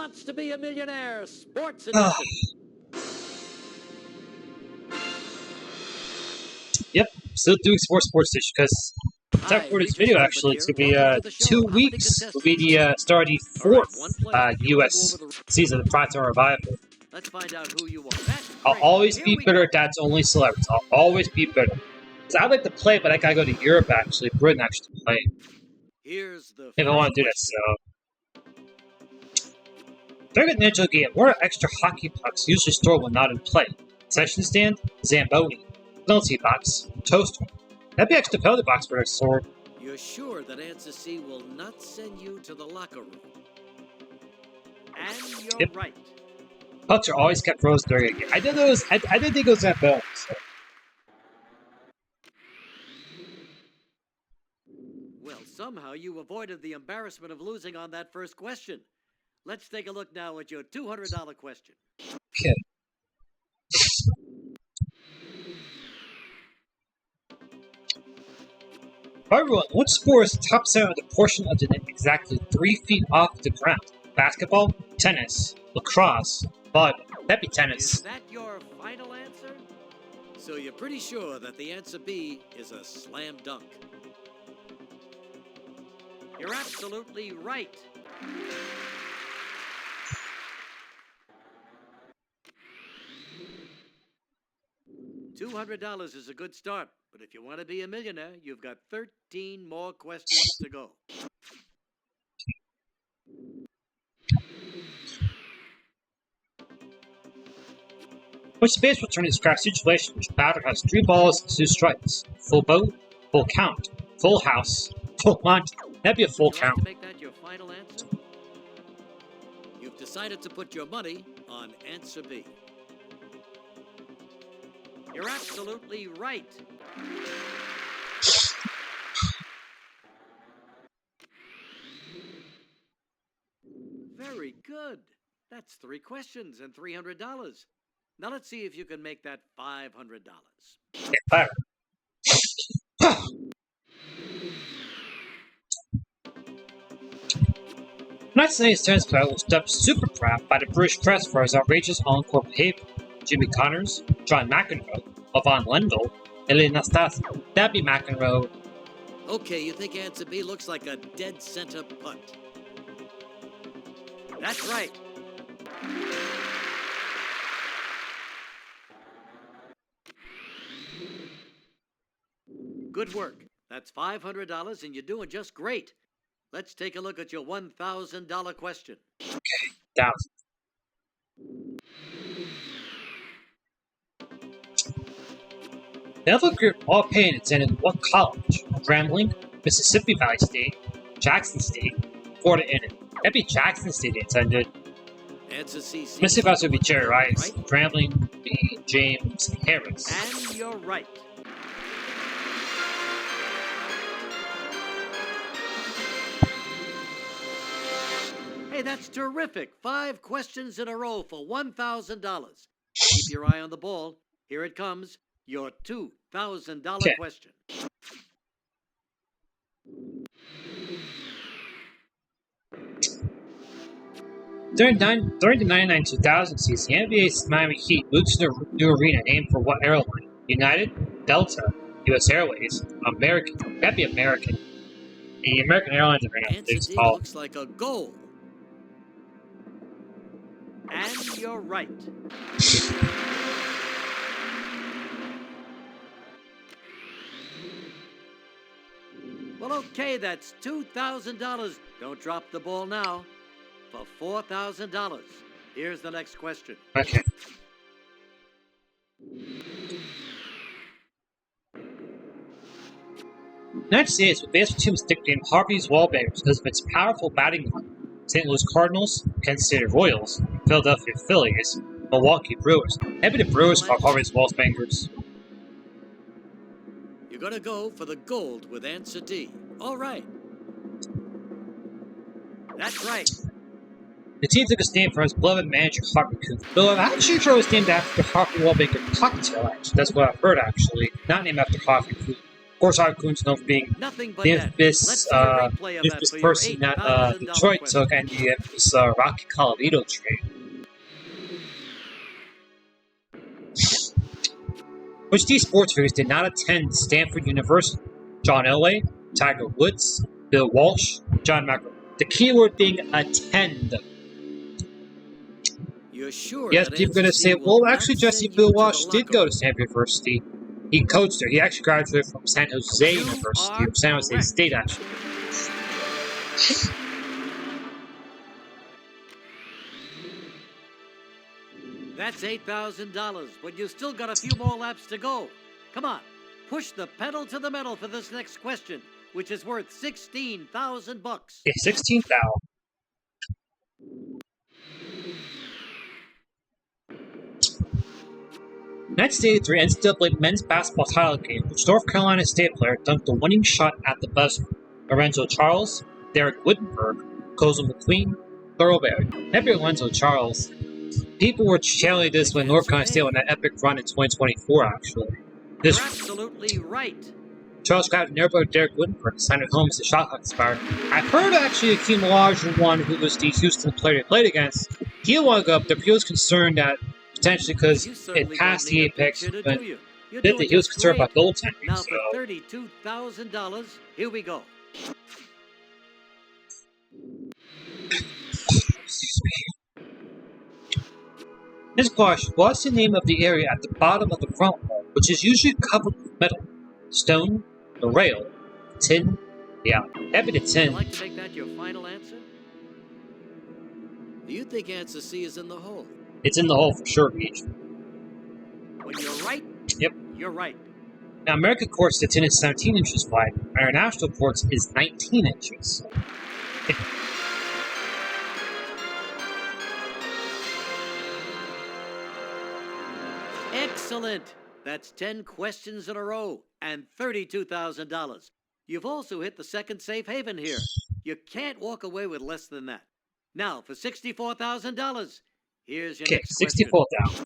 Wants to Be a Millionaire, Sports Edition. Yep, still doing Sports Edition because time for this video actually, it's going to be 2 weeks, will be the start of the 4th U.S. season of the Primetime Revival. Let's find out who you are. I'll always be better at Dad's Only Celebrities. I'll always be better. So I'd like to play, but I gotta go to Europe actually, Britain actually to play. Here's the if I want to do this, so. Very good Ninja game. What are extra hockey pucks usually stored when not in play? Session stand, Zamboni, penalty box, toaster. That'd be extra penalty box for a sword. You're sure that answer C will not send you to the locker room? And you're right. Pucks are always kept frozen during a game. I did those. I didn't think it was that bad. So. Well, somehow you avoided the embarrassment of losing on that first question. Let's take a look now at your $200 question. Okay. Everyone, what sport is the top center of the portion of the net exactly 3 feet off the ground? Basketball, tennis, lacrosse, volleyball. That'd be tennis. Is that your final answer? So you're pretty sure that the answer B is a slam dunk. You're absolutely right. $200 is a good start, but if you want to be a millionaire, you've got 13 more questions to go. Which baseball term describes a situation in which a batter has 3 balls and 2 strikes? Full boat, full count, full house, full Monty. That'd be a full count. To make that your final answer? You've decided to put your money on answer B. You're absolutely right. Very good. That's 3 questions and $300. Now let's see if you can make that $500. Fire. United States tennis player was dubbed super proud by the British press for his outrageous on-court behavior. Jimmy Connors, John McEnroe, Yvonne Lendl, Elena Nastasic. That'd be McEnroe. Okay, you think answer B looks like a dead center punt. That's right. Good work. That's $500 and you're doing just great. Let's take a look at your $1,000 question. Okay, $1,000. The Alpha Group all paid attended what college? Grambling, Mississippi Valley State, Jackson State, Florida Inn. That'd be Jackson State they attended. Answer C. Mississippi Valley would be Jerry Rice. Right? Grambling would be James Harris. And you're right. Hey, that's terrific. 5 questions in a row for $1,000. Keep your eye on the ball. Here it comes. Your $2,000 question. During the 1999-2000 season, the NBA's Miami Heat moved to the new arena named for what airline? United, Delta, U.S. Airways, American. That'd be American. The American Airlines arena. Answer D looks like a goal. And you're right. Well, okay, that's $2,000. Don't drop the ball now. For $4,000. Here's the next question. Okay. United States, with baseball teams nicknamed Harvey's Wallbangers because of its powerful batting line. St. Louis Cardinals, Kansas City Royals, Philadelphia Phillies, Milwaukee Brewers. Maybe the Brewers are Harvey's Wallbangers. You're going to go for the gold with answer D. All right. That's right. The team took its name from his beloved manager, Harvey Kuhn. Though I'm actually sure it was named after Harvey Wallbanger Cocktail, actually. That's what I've heard, actually. Not named after Harvey Kuhn. course, Harcoon's known for being Nothing but the net. infamous, Let's see a replay of that infamous for your person that $8,000 Detroit question. took and the infamous Rocky Colavito trade. Which these sports figures did not attend Stanford University? John Elway, Tiger Woods, Bill Walsh, John McEnroe. The keyword being attend. You're sure Yes, that people are going to answer say, C will well, not actually, send Jesse, you Bill to the Walsh did locker go room? to Stanford University. He coached there. He actually graduated from San Jose You University, are or San Jose correct. State, actually. That's $8,000, but you still got a few more laps to go. Come on, push the pedal to the metal for this next question, which is worth $16,000. Okay, 16,000. In 1983 NCAA men's basketball title game, which North Carolina State player dunked the winning shot at the buzzer. Lorenzo Charles, Derek Wittenberg, Kozel McQueen, Thoroughberry. Maybe Lorenzo Charles. People were channeling this when North Carolina State won that epic run in 2024, actually. You're absolutely right. Charles grabbed nearby Derek Wittenberg and signed it home as the shot clock expired. I've heard actually Akeem Olajuwon, who was the Houston player he played against, he wanted to go up there, but he was concerned that potentially because it passed the apex, but he was concerned about goaltending. Now So. for $32,000, here we go. Excuse me. This question, what's the name of the area at the bottom of the front wall, which is usually covered with metal? Stone, the rail, tin, yeah, maybe the Would you tin. like to make that your final answer? Do you think answer C is in the hole? It's in the hole for sure, Beach. When you're right, Yep. you're right. Now, American courts, the tin is 17 inches wide. International courts is 19 inches. Excellent. That's 10 questions in a row and $32,000. You've also hit the second safe haven here. You can't walk away with less than that. Now, for $64,000, here's your next question. 64,000.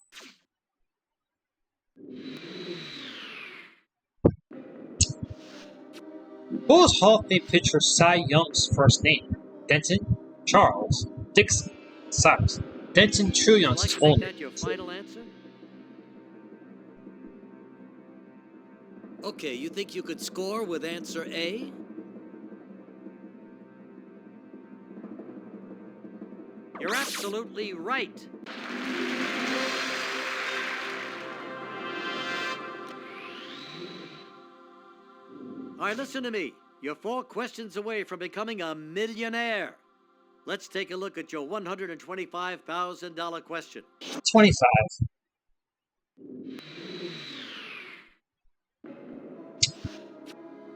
What was Hall of Fame pitcher Cy Young's first name? Denton, Charles, Dixon, Cyrus. Denton Would you Young's like to full make name. that your final answer? Okay, you think you could score with answer A? You're absolutely right. All right, listen to me. You're 4 questions away from becoming a millionaire. Let's take a look at your $125,000 question. 25.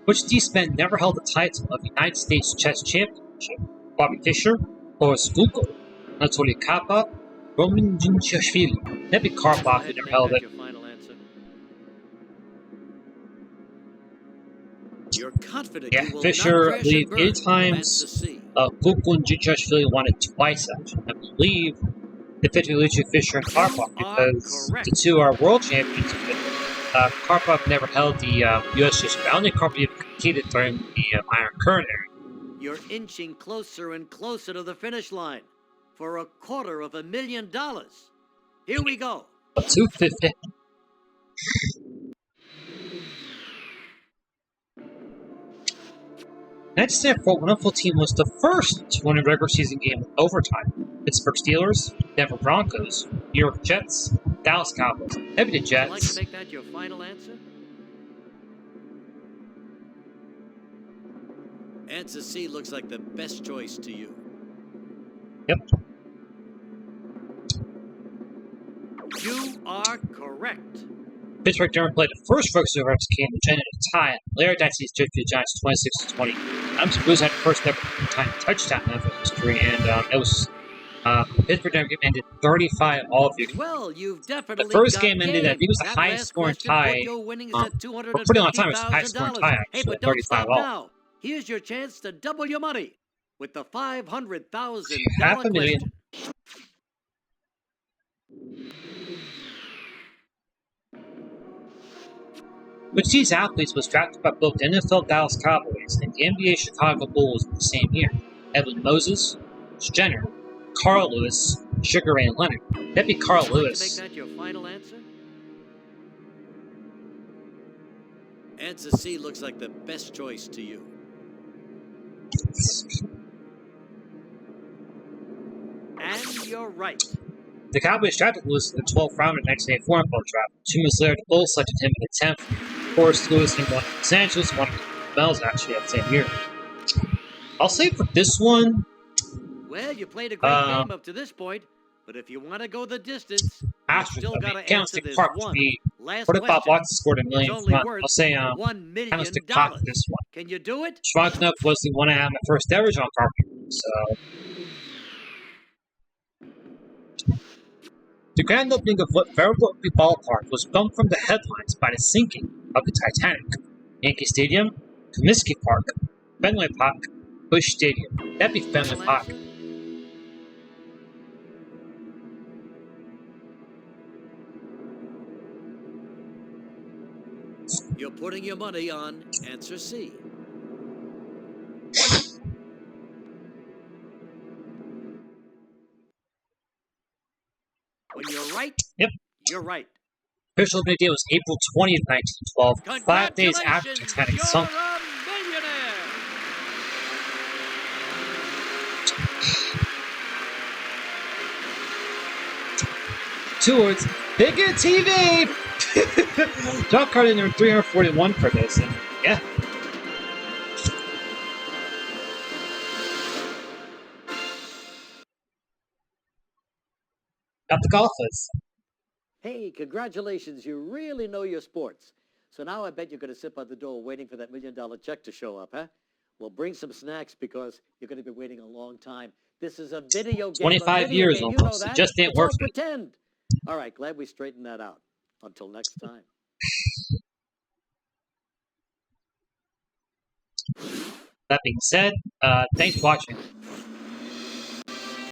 Which these men never held the title of United States Chess Championship? Bobby Fischer, Boris Gugel, Anatoly Karpov, Roman Djinchashvili. That'd be Karpov who never held it. Your final answer. You're confident Yeah, you will Fischer, not I crash believe, and burn 8 with times. answer C. Gugel and Djinchashvili won it twice, actually. I believe the 50 Lucia Fischer and Karpov because the two are world champions. But Karpov never held the U.S. championship. I don't think Karpov even competed during the Iron Curtain era. You're inching closer and closer to the finish line for $250,000. Here we go. 250. That Stanford wonderful team was the first to win a regular season game with overtime. Pittsburgh Steelers, Denver Broncos, New York Jets, Dallas Cowboys. Maybe the Would you like to Jets. make that your final answer? Answer C looks like the best choice to you. Yep. You are correct. Pittsburgh Denver played the first regular season game, which ended in a tie. Later that season, defeated the Giants 26-20. Adams Blues had the first ever time touchdown in NFL history, and it was Pittsburgh Denver game ended 35 all games. Well, you've definitely The first got game ended, I think it was the That highest last scoring question tie. put your winnings at For pretty long time, it was the highest scoring tie, $250,000. Hey, actually, but don't 35 stop all. now. Here's your chance to double your money with the $500,000 $500,000. question. Which of these athletes was drafted by both the NFL Dallas Cowboys and the NBA Chicago Bulls in the same year? Evan Moses, Jenner, Carl Lewis, Sugar Ray Leonard. That'd be Carl Would you like Lewis. to make that your final answer? Answer C looks like the best choice to you. And you're right. The Cowboys drafted Lewis in the 12th round in 1984 NFL draft. 2 months later, the Bulls selected him in the 10th. Of course, Lewis and Los Angeles won the Bells actually that same year. I'll say for this one, Well, you played a great game up to this point, but if you want to go the distance, you still got to answer this one. Last what if Bob question. Watson scored a million? I'll say $1 million. Candlestick Cock for this one. Can you do it? Strong enough was the one I had my first ever John Carpenter. So the grand opening of what Wer Wird Ballpark was bumped from the headlines by the sinking of the Titanic. Yankee Stadium, Comiskey Park, Fenway Park, Busch Stadium. That'd be Fenway Park. You're putting your money on answer C. When you're right, yep, you're right. Official opening day was April 20th, 1912, 5 days after Titanic sunk. You're a millionaire. Two words, bigger TV! John Carpenter number 341 for this, and yeah. Got the golfers. Hey, congratulations. You really know your sports. So now I bet you're going to sit by the door waiting for that $1 million check to show up, huh? Well, bring some snacks because you're going to be waiting a long time. This is a video game. 25 years almost. It just didn't work. Pretend. All right, glad we straightened that out. Until next time. That being said, thanks for watching.